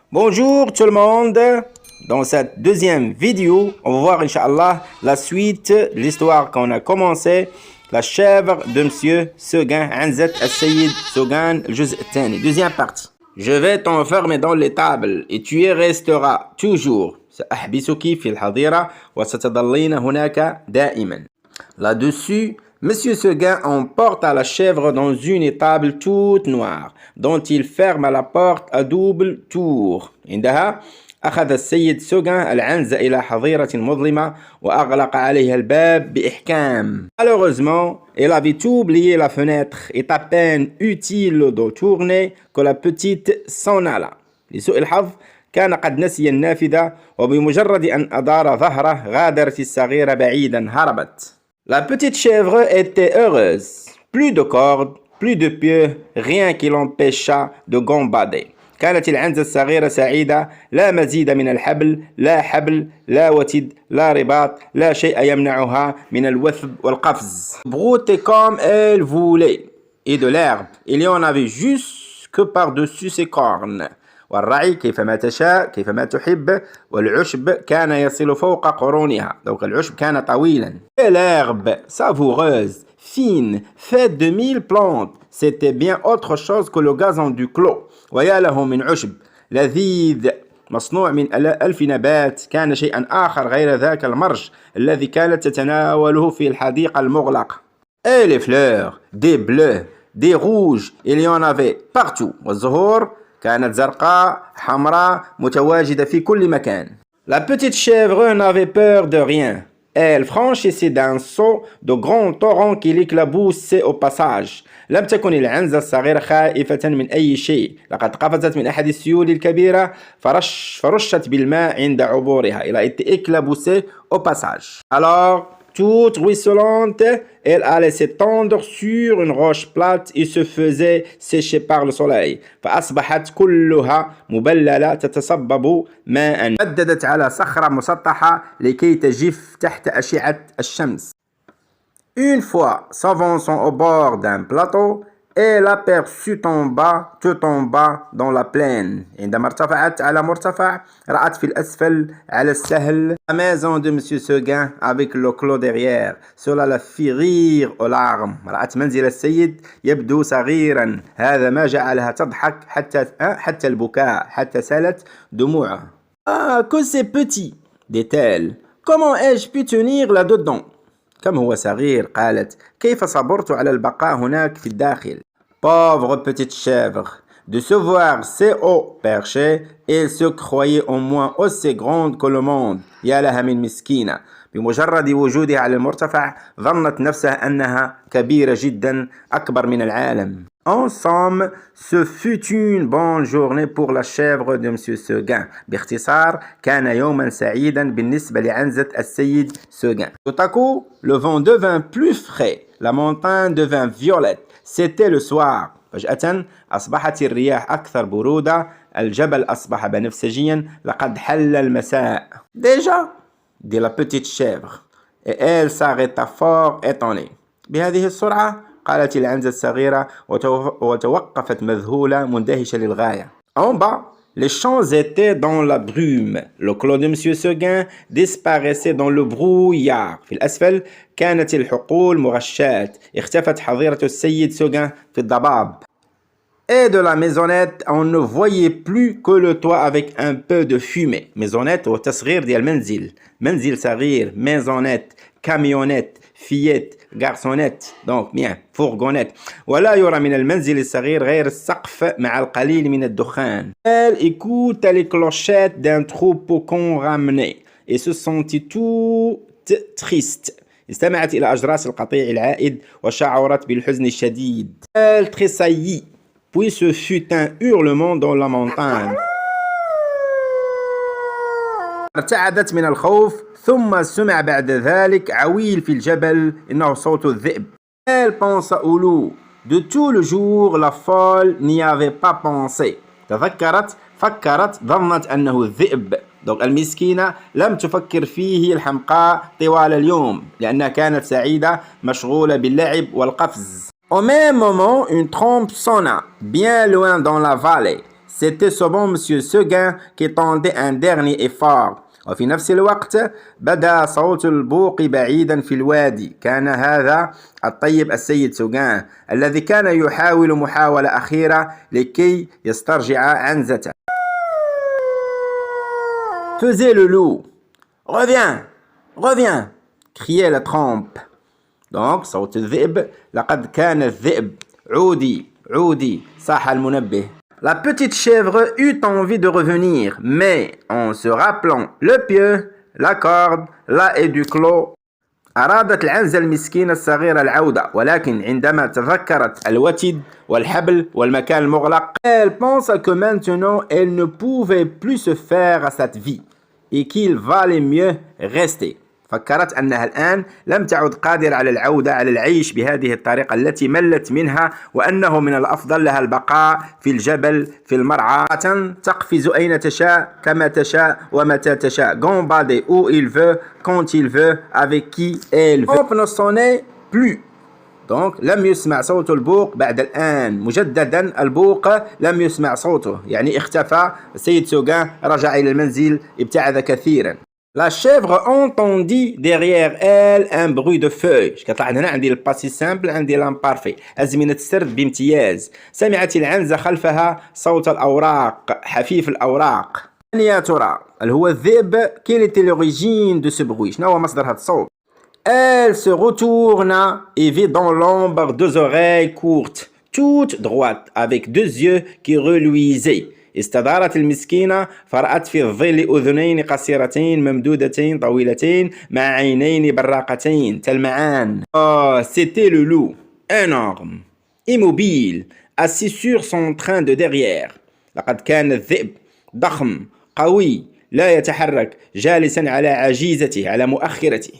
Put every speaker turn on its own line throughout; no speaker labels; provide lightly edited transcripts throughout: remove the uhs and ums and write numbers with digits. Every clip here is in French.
Bonjour tout le monde. Dans cette deuxième vidéo, on va voir Inch'Allah la suite de l'histoire qu'on a commencé. La chèvre de Monsieur Seguin, Anzat Al-Sayyid Seguin, le juz الثاني, deuxième partie. Je vais t'enfermer dans l'étable et tu y resteras toujours. سأحبسك في الحظيرة وستظلين هناك دائما. Là-dessus, Monsieur Seguin emporte la chèvre dans une étable toute noire, dont il ferme la porte à double tour. عندها أخذ السيد سوغان العنزة إلى حظيرة مظلمة وأغلق عليها الباب بإحكام. Malheureusement, elle avait oublié la fenêtre et à peine eut-il de tourner que la petite s'en alla. لسوء الحظ كان قد نسي النافذة وبمجرد أن أدار ظهره غادرت الصغيرة بعيدا هربت. La petite chèvre était heureuse. Plus de cordes, plus de pieux, rien qui l'empêcha de gambader. كانت العنزة الصغيرة سعيدة. لا مزيد من الحبل، لا حبل، لا وتد، لا رباط، لا شيء يمنعها من الوثب والقفز. Brouter comme elle voulait. Et de l'herbe, il y en avait jusque par-dessus ses cornes. والرعي كيفما تشاء كيفما تحب والعشب كان يصل فوق قرونها. Donc العشب كان طويلا. Et l'herbe savoureuse, fine, faite de 1000 plantes, c'était bien autre chose que le gazon du clos. ويا له من عشب لذيذ مصنوع من 1000 نبات، كان شيئا آخر غير ذاك المرج الذي كانت تتناوله في الحديقة المغلقة. Et les fleurs, des bleus, des rouges, il y en avait partout. والزهور كانت زرقاء حمراء متواجدة في كل مكان. La petite chèvre n'avait peur de rien. Elle franchissait d'un saut de grands torrents qui l'éclaboussaient au passage. لم تكن العنزة الصغيرة خائفة من أي شيء. لقد قفزت من أحد السيول الكبيرة فرشت بالماء عند عبورها. Elle a été éclaboussée au passage. Alors, toute ruisselante, elle allait s'étendre sur une roche plate et se faisait sécher par le soleil. فأصبحت كلها مبللة تتصبب ماء. مددت على صخرة مسطحة لكي تجف تحت أشعة الشمس. Une fois s'avançant au bord d'un plateau, elle aperçut tout en bas dans la plaine. عندما ارتفعت على مرتفع رأت في الأسفل على السهل la maison de Monsieur Seguin avec le clos derrière. Cela la fit rire aux larmes. رأت منزل السيد يبدو صغيرا. هذا ما جعلها تضحك حتى البكاء حتى سالت دموعها. Ah, que c'est petit, dit-elle. Comment ai-je pu tenir là-dedans? كم هو صغير، قالت. كيف صبرت على البقاء هناك في الداخل. Pauvre petite chèvre, de se voir si haut perché, elle se croyait au moins aussi grande que le monde. يا لها من مسكينة. بمجرد وجودها على المرتفع ظنت نفسها أنها كبيرة جدا، أكبر من العالم. En somme, ce fut une bonne journée pour la chèvre de Monsieur Seguin. باختصار كان يوما سعيدا بالنسبة لعنزة السيد Seguin. Tout à coup, le vent devint plus frais. La montagne devint violette. C'était le soir. فجأة أصبحت الرياح أكثر برودة. الجبل أصبح بنفسجيا. لقد حل المساء. Déjà, dit la petite chèvre. Et elle s'arrêta fort étonnée. بهذه السرعة؟ قالت العنزة الصغيرة وتوقفت مذهولة مندهشة للغاية. En bas, les champs étaient dans la brume. Le clos de Monsieur Seguin disparaissait dans le brouillard. في الأسفل كانت الحقول مغشاة. اختفت حظيرة السيد سوغان في الضباب. Et de la maisonnette, on ne voyait plus que le toit avec un peu de fumée. Maisonnette هو تصغير ديال منزل. منزل صغير, maisonnette, camionnette, fillette, garçonnette, donc bien, fourgonnette. ولا يرى من المنزل الصغير غير السقف مع القليل من الدخان. Elle écouta les clochettes d'un troupeau qu'on ramenait et se sentit toute triste. استمعت إلى أجراس القطيع العائد وشعرت بالحزن الشديد. Elle tressaillit, puis ce fut un hurlement dans la montagne. ارتعدت من الخوف ثم سمع بعد ذلك عويل في الجبل إنه صوت الذئب. Elle pensa au loup. De tout le jour, la folle n'y avait pas pensé. فكرت ظنت أنه الذئب. donc المسكينة لم تفكر فيه الحمقاء طوال اليوم لأنها كانت سعيدة مشغولة باللعب والقفز. Au même moment, une trompe sonna bien loin dans la vallée. C'était ce bon monsieur Seguin qui tendait un dernier effort. وفي نفس الوقت بدا صوت البوق بعيدا في الوادي. كان هذا الطيب السيد سوغان الذي كان يحاول محاولة أخيرة لكي يسترجع عنزته. Faisait le loup. Reviens, reviens, criait la trompe. Donc صوت الذئب. لقد كان الذئب. عودي عودي صاح المنبه. La petite chèvre eut envie de revenir, mais en se rappelant le pieu, la corde, la haie du clos, أرادت العنزة المسكينة الصغيرة العودة، ولكن عندما تذكرت الوتد والحبل والمكان المغلق، elle pensa que maintenant elle ne pouvait plus se faire à cette vie et qu'il valait mieux rester. فكرت أنها الآن لم تعد قادرة على العودة على العيش بهذه الطريقة التي ملت منها، وأنه من الأفضل لها البقاء في الجبل في المرعى تقفز أين تشاء كما تشاء ومتى تشاء. Gambader où il veut, quand il veut, avec qui elle veut. On ne sonnait plus. Donc لم يسمع صوت البوق بعد الآن. مجددا البوق لم يسمع صوته، يعني اختفى. السيد سوغان رجع إلى المنزل، ابتعد كثيرا. La chèvre entendit derrière elle un bruit de feuilles. كطلع هنا عندي الباسي سامبل، عندي لامبارفي، أزمنة السرد بامتياز. سمعت العنزة خلفها صوت الأوراق، حفيف الأوراق. يا ترى هل هو الذئب؟ Quelle était l'origine de ce bruit؟ شنو هو مصدر هذا الصوت؟ Elle se retourna et vit dans l'ombre deux oreilles courtes, toutes droites, avec deux yeux qui reluisaient. استدارت المسكينة فرأت في الظل أذنين قصيرتين ممدودتين طويلتين مع عينين براقتين تلمعان. Oh, c'était le loup, énorme, immobile, assis sur son train de derrière. لقد كان الذئب ضخم قوي لا يتحرك جالسا على عجيزته على مؤخرته.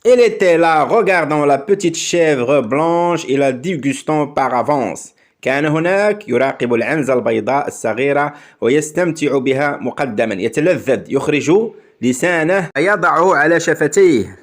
Il était là regardant la petite chèvre blanche et la dégustant par avance. كان هناك يراقب العنزة البيضاء الصغيرة ويستمتع بها مقدما، يتلذذ، يخرج لسانه يضعه على شفتيه.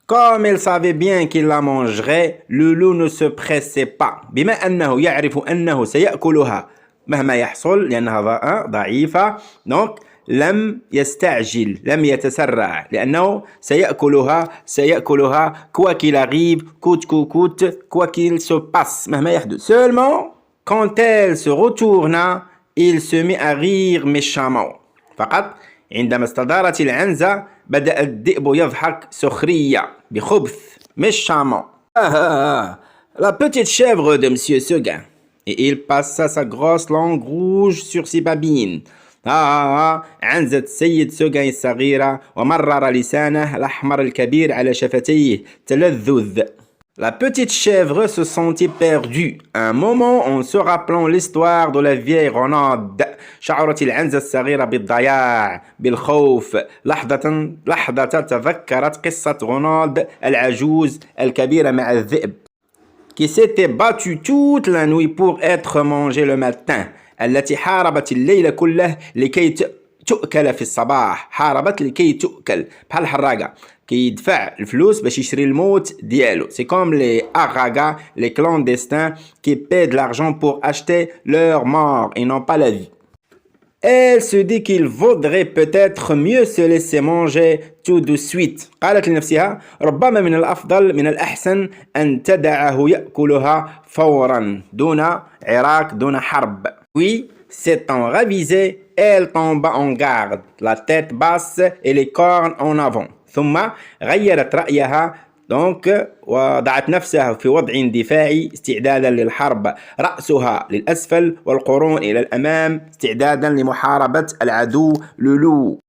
Comme il savait bien qu'il la mangerait, le loup ne se pressait pas. بما أنه يعرف أنه سيأكلها مهما يحصل لأنها ضعيفة، donc لم يستعجل، لم يتسرع، لأنه سيأكلها quoi qu'il arrive, coûte que coûte, quoi qu'il se passe، مهما يحدث. Seulement, quand elle se retourna, il se mit à rire méchamment. فقط عندما استدارت العنزة بدأ الذئب يضحك سخرية بخبث méchamment. La petite chèvre de Monsieur Seguin. Et il passa sa grosse langue rouge sur ses babines. عنزة السيد سوغان الصغيرة ومرر لسانه الأحمر الكبير على شفتيه تلذذ. La petite chèvre se sentit perdue. Un moment en se rappelant l'histoire de la vieille renarde. شعرت العنزة الصغيرة بالضياع بالخوف. لحظة تذكرت قصة رونالد العجوز الكبيرة مع الذئب qui s'était battu toute la nuit pour être mangé le matin. التي حاربت الليل كله لكي تؤكل في الصباح. حاربت لكي تؤكل بحال الحراقة كي يدفع الفلوس باش يشري الموت ديالو. C'est comme les haragas, les clandestins qui paient de l'argent pour acheter leur mort et non pas la vie. Elle se dit qu'il vaudrait peut-être mieux se laisser manger tout de suite. قالت لنفسها ربما من الأفضل من الأحسن أن تدعه يأكلها فورا دون عراك دون حرب. Puis, s'étant ravisée, elle tomba en garde, la tête basse et les cornes en avant. ثم غيرت رأيها donc وضعت نفسها في وضع دفاعي استعدادا للحرب. رأسها للأسفل والقرون إلى الأمام استعدادا لمحاربة العدو le loup.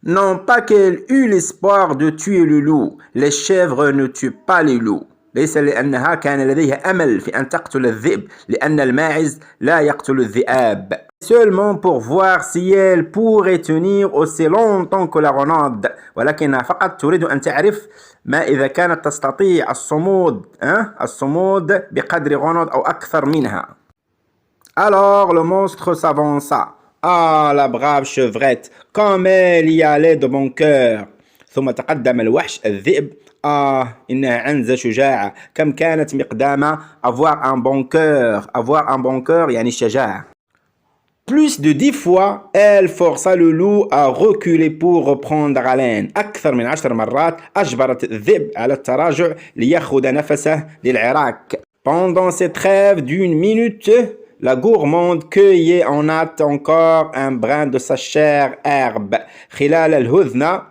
Non pas qu'elle eut l'espoir de tuer le loup. Les chèvres ne tuent pas les loups. ليس لأنها كان لديها أمل في أن تقتل الذئب، لأن الماعز لا يقتل الذئاب. Seulement pour voir si elle pourrait tenir aussi longtemps que la renarde. ولكنها فقط تريد أن تعرف ما إذا كانت تستطيع الصمود بقدر renarde أو أكثر منها. Alors le monstre s'avança. Ah, la brave chevrette, comme elle y allait de bon cœur. ثم تقدم الوحش الذئب إنها عنزة شجاعة. كم كانت مقدامها avoir un bon cœur. avoir un bon cœur يعني الشجاعة. Plus de 10 fois, elle força le loup à reculer pour reprendre haleine. أكثر من 10 مرات أجبرت الذئب على التراجع ليأخذ نفسه للعراك. Pendant cette trêve d'une minute, la gourmande cueillait en hâte encore un brin de sa chère herbe. خلال الهدنة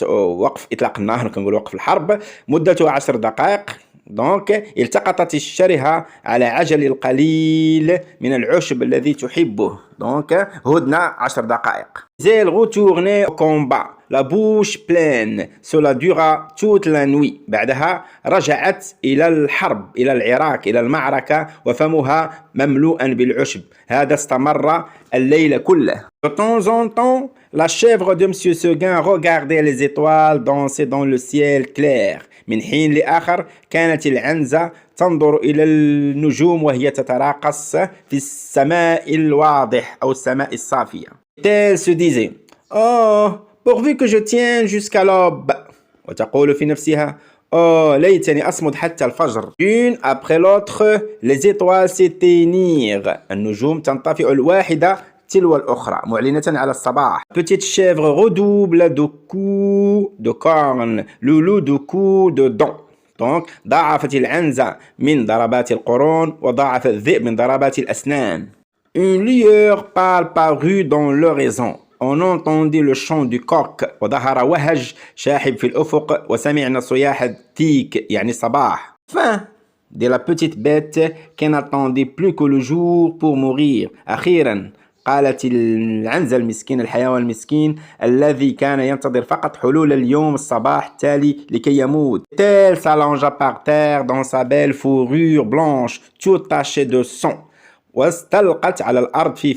وقف إطلاق النار، كنقول وقف الحرب، مدته 10 دقائق. دونك التقطت الشرهة على عجل القليل من العشب الذي تحبه. دونك هدنة 10 دقائق. Elle retournait au combat, la bouche pleine. Cela dura toute la nuit. بعدها رجعت إلى الحرب، إلى العراك، إلى المعركة، وفمها مملوءا بالعشب. هذا استمر الليل كله. De temps en temps, la chèvre de Monsieur Seguin regardait les étoiles danser dans le ciel clair. من حين لآخر كانت العنزة تنظر إلى النجوم وهي تتراقص في السماء الواضح أو السماء الصافية. Elle se disait: Oh, pourvu que je tienne jusqu'à l'aube. وتقول في نفسها: Oh, ليتني أصمد حتى الفجر. Une après l'autre, les étoiles s'éteignirent. النجوم تنطفئ الواحدة تلو الأخرى معلنة على الصباح. Petite chèvre redouble de coups de cornes, le loup de coups de dents. Donc ضاعفت العنزة من ضربات القرون وضاعف الذئب من ضربات الأسنان. Une lueur pâle parut dans l'horizon. On entendit le chant du coq. وظهر وهج شاحب في الأفق وسمعنا صياح الديك يعني الصباح. Fin de la petite bête qui n'attendait plus que le jour pour mourir. أخيرا قالت العنزة المسكين، الحيوان المسكين الذي كان ينتظر فقط حلول اليوم الصباح التالي لكي يموت. Elle s'allongea par terre dans sa belle fourrure blanche toute tachée de sang. واستلقت على الأرض في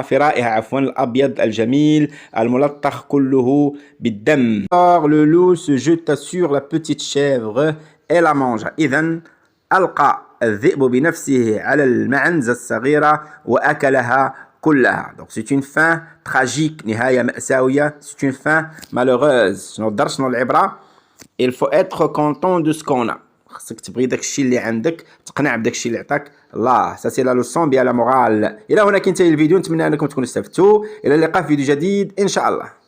فرائها الأبيض الجميل الملطخ كله بالدم. Le loup se jeta sur la petite chèvre et la mangea. إذن ألقى الذئب بنفسه على المعنزة الصغيرة وأكلها كلها. Donc c'est une fin tragique، نهاية مأساوية. C'est une fin malheureuse. شنو الدرس، شنو العبرة؟ Il faut être content de ce qu'on a. خاصك تبغي داك الشيء اللي عندك، تقنع بداك الشيء اللي عطاك الله. سا سي لا لوسون بيان لا مورال. الى هنا كنتهي الفيديو، نتمنى انكم تكونوا استفدتوا. الى اللقاء في فيديو جديد ان شاء الله.